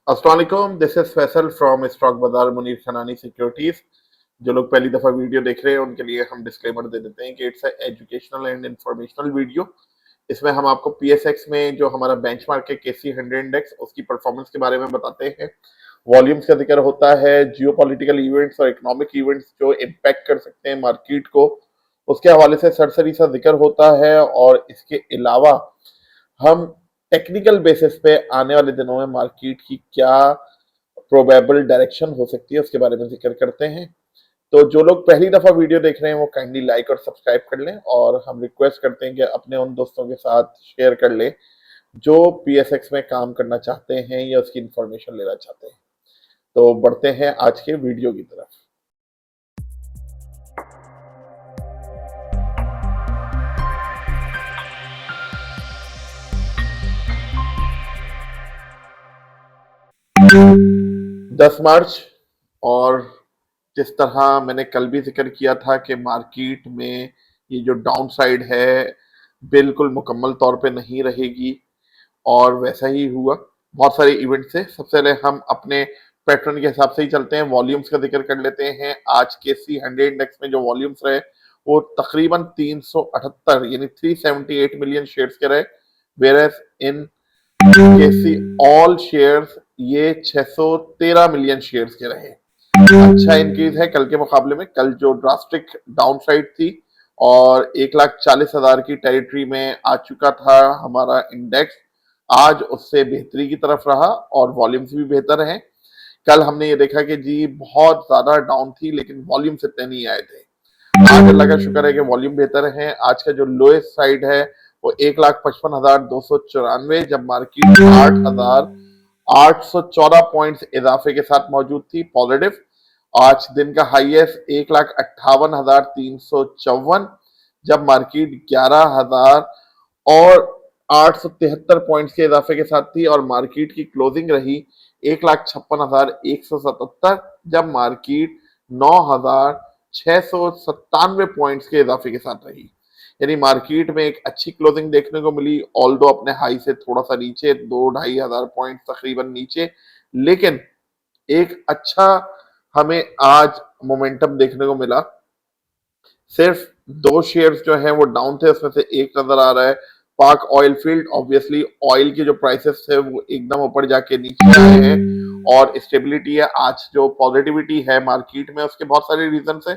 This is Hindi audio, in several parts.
अस्सलाम वालेकुम, this is Faisal from stock बाजार मुनीर खनानी सिक्योरिटीज। जो लोग पहली दफा वीडियो देख रहे हैं उनके लिए हम डिस्क्लेमर दे देते हैं कि it's educational and informational video. इसमें हम आपको पीएसएक्स में जो हमारा बेंचमार्क है KC100 इंडेक्स उसकी परफॉर्मेंस के बारे में बताते हैं। वॉल्यूम्स का जिक्र होता है, जियोपॉलिटिकल इवेंट्स और इकोनॉमिक इवेंट्स जो इम्पैक्ट कर सकते हैं मार्केट को, उसके हवाले से सरसरी सा जिक्र होता है। और इसके अलावा हम टेक्निकल बेसिस पे आने वाले दिनों में मार्केट की क्या प्रोबेबल डायरेक्शन हो सकती है उसके बारे में जिक्र करते हैं। तो जो लोग पहली दफा वीडियो देख रहे हैं वो काइंडली लाइक और सब्सक्राइब कर लें, और हम रिक्वेस्ट करते हैं कि अपने उन दोस्तों के साथ शेयर कर लें जो पीएसएक्स में काम करना चाहते हैं या उसकी इंफॉर्मेशन लेना चाहते हैं। तो बढ़ते हैं आज के वीडियो की तरफ। 10 मार्च, और जिस तरह मैंने कल भी जिक्र किया था कि मार्केट में ये जो डाउन साइड है बिल्कुल मुकम्मल तौर पे नहीं रहेगी, और वैसा ही हुआ। बहुत सारे इवेंट से सबसे पहले हम अपने पैटर्न के हिसाब से ही चलते हैं, वॉल्यूम्स का जिक्र कर लेते हैं। आज KC100 इंडेक्स में जो वॉल्यूम्स रहे वो तकरीबन 378 यानी 378 मिलियन शेयर्स के रहे, where in KC all shares ये 613 मिलियन शेयर्स के रहे। अच्छा इंक्रीज है कल के मुकाबले में। कल जो ड्रास्टिक डाउन साइड थी और 1,40,000 की टेरिटरी में आ चुका था हमारा इंडेक्स, आज उससे बेहतरी की तरफ रहा और वॉल्यूम्स भी बेहतर हैं। कल हमने ये देखा कि जी बहुत ज्यादा डाउन थी लेकिन वॉल्यूम्स इतने नहीं आए थे। आज अल्लाह का शुक्र है कि वॉल्यूम बेहतर है। आज का जो लोएस्ट साइड है वो 1,55,294, जब मार्केट 8,814 पॉइंट्स इजाफे के साथ मौजूद थी पॉजिटिव। आज दिन का हाईएस्ट 1,58,354, जब मार्केट 11,000 और 873 पॉइंट्स के इजाफे के साथ थी, और मार्केट की क्लोजिंग रही 1,56,177, जब मार्केट 9,697 पॉइंट्स के इजाफे के साथ रही। यानी मार्केट में एक अच्छी क्लोजिंग देखने को मिली, ऑल्दो अपने हाई से थोड़ा सा नीचे, 2-2,500 पॉइंट तकरीबन नीचे, लेकिन एक अच्छा हमें आज मोमेंटम देखने को मिला। सिर्फ दो शेयर्स जो हैं वो डाउन थे, उसमें से एक नजर आ रहा है पाक ऑयल फील्ड। ऑब्वियसली ऑयल के जो प्राइसेस थे वो एकदम ऊपर जाके नीचे आए हैं और स्टेबिलिटी है। आज जो पॉजिटिविटी है मार्केट में उसके बहुत सारे रीजन है।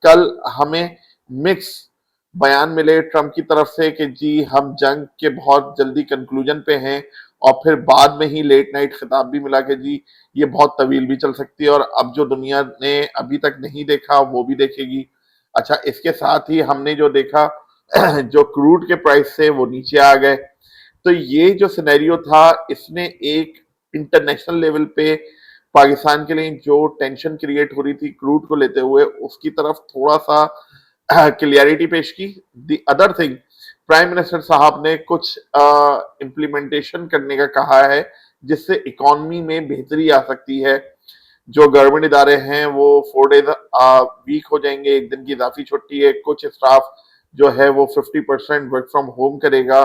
कल हमें मिक्स बयान मिले ट्रंप की तरफ से कि जी हम जंग के बहुत जल्दी कंक्लूजन पे हैं, और फिर बाद में ही लेट नाइट खिताब भी मिला कि जी ये बहुत तवील भी चल सकती है और अब जो दुनिया ने अभी तक नहीं देखा वो भी देखेगी। अच्छा, इसके साथ ही हमने जो देखा जो क्रूड के प्राइस से वो नीचे आ गए। तो ये जो सिनेरियो था इसने एक इंटरनेशनल लेवल पे पाकिस्तान के लिए जो टेंशन क्रिएट हो रही थी क्रूड को लेते हुए उसकी तरफ थोड़ा सा क्लियरिटी पेश की। The other thing, prime minister साहब ने कुछ इम्प्लीमेंटेशन करने का कहा है जिससे इकोनॉमी में बेहतरी आ सकती है। जो गवर्नमेंट इदारे हैं वो 4 डेज वीक हो जाएंगे, एक दिन की इजाफी छुट्टी है, कुछ स्टाफ जो है वो 50% वर्क फ्रॉम होम करेगा,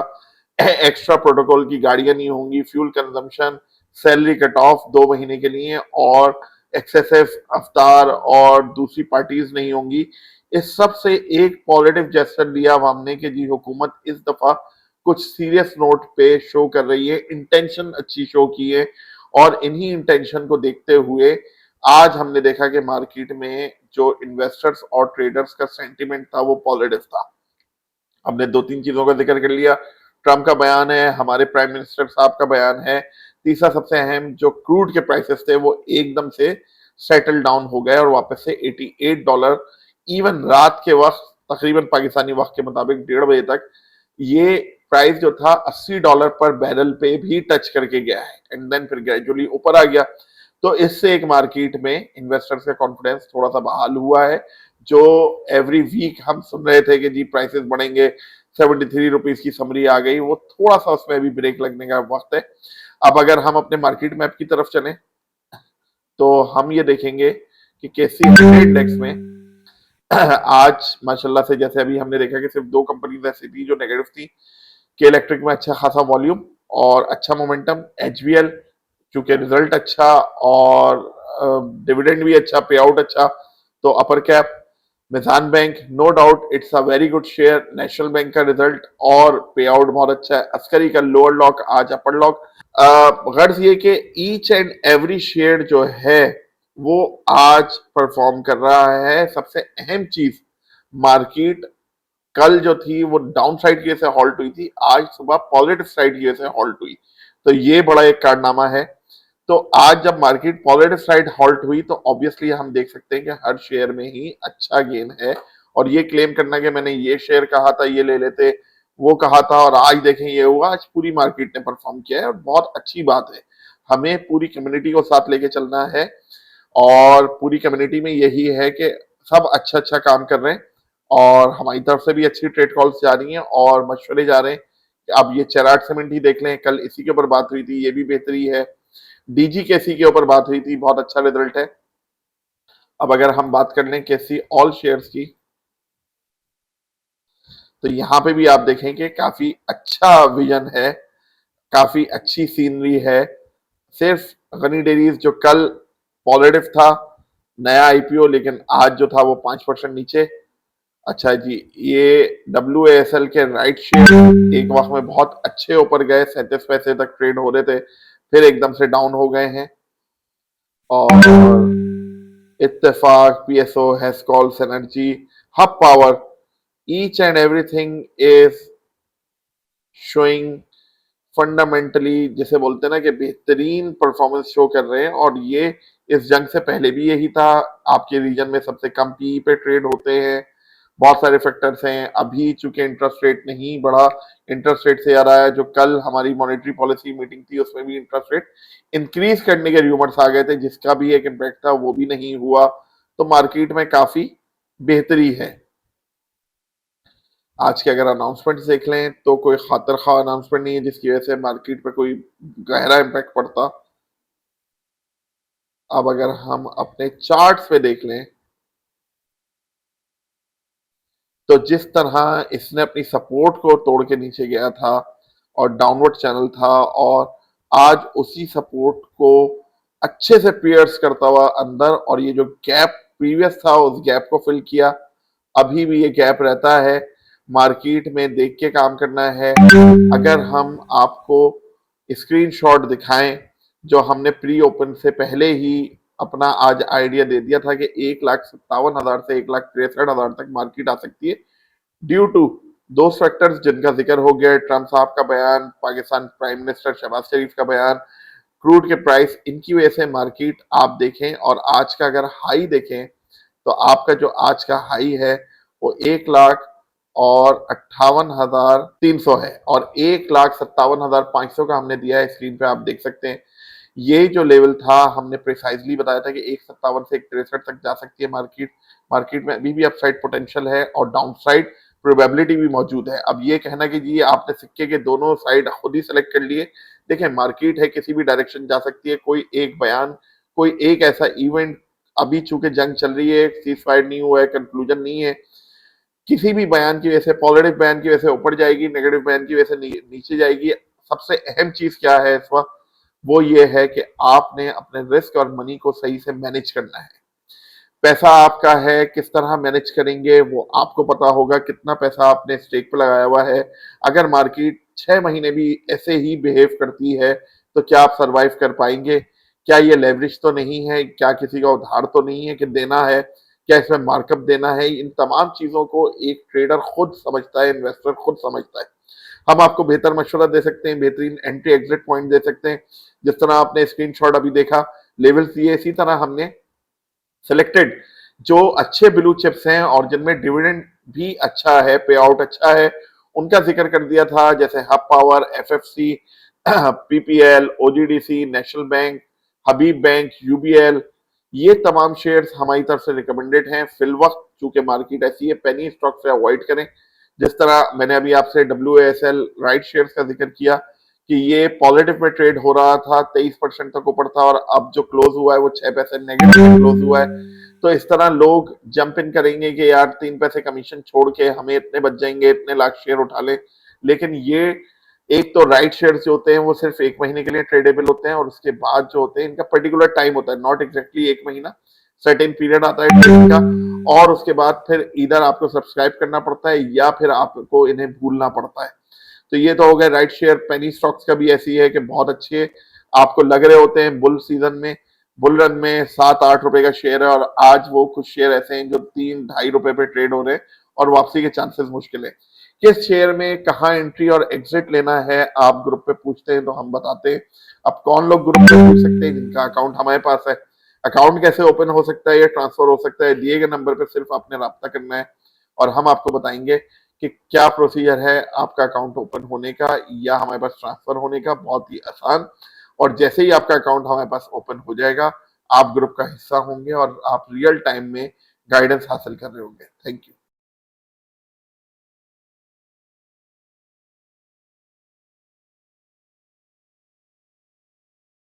एक्स्ट्रा प्रोटोकॉल की गाड़ियां नहीं होंगी, fuel consumption, salary cut off 2 महीने के लिए, और एक्सेसिव अफ्तार और दूसरी पार्टीज नहीं होंगी। इस सब से एक पॉजिटिव जेस्चर लिया अब हमने कि जी हुकूमत इस दफा कुछ सीरियस नोट पे शो कर रही है, इंटेंशन अच्छी शो की है, और इन्हीं इंटेंशन को देखते हुए आज हमने देखा कि मार्केट में जो इन्वेस्टर्स और ट्रेडर्स का सेंटिमेंट था वो पॉजिटिव था। हमने 2-3 चीजों का जिक्र कर लिया, ट्रंप का बयान है, हमारे प्राइम मिनिस्टर साहब का बयान है, तीसरा सबसे अहम जो क्रूड के प्राइसेस थे वो एकदम से सेटल डाउन हो गए और वापस से $88, इवन रात के वक्त तकरीबन पाकिस्तानी वक्त के मुताबिक 1:30 बजे तक ये प्राइस जो था $80 पर बैरल पे भी टच करके गया है, एंड देन फिर ग्रेजुअली ऊपर आ गया। तो इससे एक मार्केट में इन्वेस्टर्स का कॉन्फिडेंस थोड़ा सा बहाल हुआ है। जो एवरी वीक हम सुन रहे थे कि जी प्राइसेस बढ़ेंगे, 73 रुपीज की समरी आ गई, वो थोड़ा सा उसमें अभी ब्रेक लगने का वक्त है। अब अगर हम अपने मार्केट मैप की तरफ चलें तो हम ये देखेंगे कि KC100 इंडेक्स में आज माशाल्लाह से, जैसे अभी हमने देखा कि सिर्फ दो कंपनीज ऐसी थी जो नेगेटिव थी। के इलेक्ट्रिक में अच्छा खासा वॉल्यूम और अच्छा मोमेंटम, HBL चूंकि रिजल्ट अच्छा और डिविडेंड भी अच्छा, पे आउट अच्छा, तो upper cap. Meezan bank, no doubt it's a very good share. National bank का रिजल्ट और पे आउट बहुत अच्छा है। अस्करी का लोअर लॉक, आज अपर लॉक। गर्ज ये कि ईच एंड एवरी शेयर जो है वो आज परफॉर्म कर रहा है। सबसे अहम चीज, मार्केट कल जो थी वो डाउन साइड की वजह से हॉल्ट हुई थी, आज सुबह पॉजिटिव साइड की वजह से हॉल्ट हुई, तो ये बड़ा एक कारनामा है। तो आज जब मार्केट पॉजिटिव साइड हॉल्ट हुई तो ऑब्वियसली हम देख सकते हैं कि हर शेयर में ही अच्छा गेन है। और ये क्लेम करना कि मैंने ये शेयर कहा था ये ले लेते, वो कहा था और आज देखें ये हुआ, आज पूरी मार्केट ने परफॉर्म किया है और बहुत अच्छी बात है। हमें पूरी कम्युनिटी को साथ लेके चलना है और पूरी कम्युनिटी में यही है कि सब अच्छा अच्छा काम कर रहे हैं और हमारी तरफ से भी अच्छी ट्रेड कॉल्स जा रही हैं और मशवरे जा रहे हैं। अब ये चेराट सीमेंट ही देख लें, कल इसी के ऊपर बात हुई थी, ये भी बेहतरी है। डीजीकेसी के ऊपर बात हुई थी, बहुत अच्छा रिजल्ट है। अब अगर हम बात कर लें केसी ऑल शेयर्स की, तो यहाँ पे भी आप देखें कि काफी अच्छा विजन है, काफी अच्छी सीनरी है। सिर्फ गनी डेरीज जो कल पॉजिटिव था, नया आईपीओ, लेकिन आज जो था वो 5% नीचे। अच्छा जी, ये WASL के राइट शेयर एक वक्त में बहुत अच्छे ऊपर गए, 37 पैसे तक ट्रेड हो रहे थे, फिर एकदम से डाउन हो गए हैं। और इत्तेफाक, PSO, Hascol, energy, hub power, each and everything is showing fundamentally, जिसे बोलते हैं ना कि बेहतरीन परफॉर्मेंस शो कर रहे हैं। और ये इस जंग से पहले भी यही था। आपके रीजन में सबसे कम पी पे ट्रेड होते हैं, बहुत सारे फैक्टर्स हैं। अभी चूंकि इंटरेस्ट रेट नहीं बढ़ा, इंटरेस्ट रेट से आ रहा है, जो कल हमारी मॉनेटरी पॉलिसी मीटिंग थी उसमें भी इंटरेस्ट रेट इंक्रीज करने के रूमर्स आ गए थे, जिसका भी एक इम्पैक्ट था, वो भी नहीं हुआ। तो मार्केट में काफी बेहतरी है। आज के अगर अनाउंसमेंट देख लें तो कोई खातर खा अनाउंसमेंट नहीं है जिसकी वजह से मार्केट पे कोई गहरा इम्पैक्ट पड़ता। अब अगर हम अपने चार्ट्स पे देख लें तो जिस तरह इसने अपनी सपोर्ट को तोड़ के नीचे गया था और डाउनवर्ड चैनल था, और आज उसी सपोर्ट को अच्छे से पियर्स करता हुआ अंदर, और ये जो गैप प्रीवियस था उस गैप को फिल किया। अभी भी ये गैप रहता है, मार्केट में देख के काम करना है। अगर हम आपको स्क्रीनशॉट दिखाएं, जो हमने प्री ओपन से पहले ही अपना आज आइडिया दे दिया था कि 1,57,000 से 1,63,000 तक मार्केट आ सकती है, ड्यू टू दो फैक्टर्स जिनका जिक्र हो गया, ट्रंप साहब का बयान, पाकिस्तान प्राइम मिनिस्टर शहबाज शरीफ का बयान, क्रूड के प्राइस, इनकी वजह से मार्केट आप देखें। और आज का अगर हाई देखें तो आपका जो आज का हाई है वो 1,58,300 है और 1,57,500 का हमने दिया है, स्क्रीन पे आप देख सकते हैं। ये जो लेवल था हमने प्रिसाइजली बताया था कि 1,57 से 1,63 तक जा सकती है मार्केट। मार्केट में अभी भी अपसाइड पोटेंशियल है और डाउनसाइड प्रोबेबिलिटी भी मौजूद है। अब ये कहना कि जी आपने सिक्के के दोनों साइड खुद ही सेलेक्ट कर लिए, देखें मार्केट है, किसी भी डायरेक्शन जा सकती है। कोई एक बयान, कोई एक ऐसा इवेंट, अभी चूंकि जंग चल रही है, सीज फायर नहीं हुआ है, कंक्लूजन नहीं है, किसी भी बयान की वजह से, पॉजिटिव बयान की वजह से ऊपर जाएगी, नेगेटिव बयान की वजह से नीचे जाएगी। सबसे अहम चीज क्या है इस वक्त, वो ये है कि आपने अपने रिस्क और मनी को सही से मैनेज करना है। पैसा आपका है, किस तरह मैनेज करेंगे वो आपको पता होगा, कितना पैसा आपने स्टेक पे लगाया हुआ है। अगर मार्केट 6 महीने भी ऐसे ही बिहेव करती है तो क्या आप सरवाइव कर पाएंगे? क्या ये लेवरेज तो नहीं है? क्या किसी का उधार तो नहीं है कि देना है? क्या इसमें मार्कअप देना है? इन तमाम चीजों को एक ट्रेडर खुद समझता है, इन्वेस्टर खुद समझता है। हम आपको बेहतर मशवरा दे सकते हैं, बेहतरीन एंट्री एग्जिट पॉइंट दे सकते हैं। जिस तरह आपने स्क्रीनशॉट अभी देखा, लेवल्स दिए, इसी तरह हमने सिलेक्टेड जो अच्छे ब्लू चिप्स हैं और जिनमें डिविडेंड भी अच्छा है, पे आउट अच्छा है, उनका जिक्र कर दिया था, जैसे Hub power, FFC, PPL, OGDC, national bank, Habib bank, UBL। ये तमाम शेयर्स हमारी तरफ से रिकमेंडेड हैं फिल वक्त, चूंकि मार्केट ऐसी है, पेनी स्टॉक से अवॉइड करें। जिस तरह मैंने अभी आपसे WASL राइट शेयर्स का जिक्र किया कि ये पॉजिटिव में ट्रेड हो रहा था, 23% तक ऊपर था, और अब जो क्लोज हुआ है वो 6 पैसे नेगेटिव में क्लोज हुआ है। तो इस तरह लोग जंप इन करेंगे कि यार 3 पैसे कमीशन छोड़ के हमें इतने बच जाएंगे, इतने लाख शेयर उठा ले, लेकिन ये एक तो राइट शेयर्स जो होते हैं वो सिर्फ 1 महीने के लिए ट्रेडेबल होते हैं, और उसके बाद जो होते हैं इनका पर्टिकुलर टाइम होता है, नॉट एग्जैक्टली 1 महीना, सर्टेन पीरियड आता है ट्रेडिंग का, और उसके बाद फिर इधर आपको सब्सक्राइब करना पड़ता है या फिर आपको इन्हें भूलना पड़ता है। तो ये तो हो गया राइट शेयर। पेनी स्टॉक्स का भी ऐसी है कि बहुत अच्छे आपको लग रहे होते हैं बुल सीजन में, बुल रन में 7-8 रुपए का शेयर है, और आज वो कुछ शेयर ऐसे हैं जो 3-2.5 रुपए पे ट्रेड हो रहे हैं और वापसी के चांसेस मुश्किल है। किस शेयर में कहाँ एंट्री और एग्जिट लेना है आप ग्रुप पे पूछते हैं तो हम बताते हैं। अब कौन लोग ग्रुप पे पूछ सकते हैं जिनका अकाउंट हमारे पास है। अकाउंट कैसे ओपन हो सकता है या ट्रांसफर हो सकता है, दिए गए नंबर पे सिर्फ आपने राब्ता करना है और हम आपको बताएंगे कि क्या प्रोसीजर है आपका अकाउंट ओपन होने का या हमारे पास ट्रांसफर होने का। बहुत ही आसान, और जैसे ही आपका अकाउंट हमारे पास ओपन हो जाएगा आप ग्रुप का हिस्सा होंगे और आप रियल टाइम में गाइडेंस हासिल कर रहे होंगे। Thank you.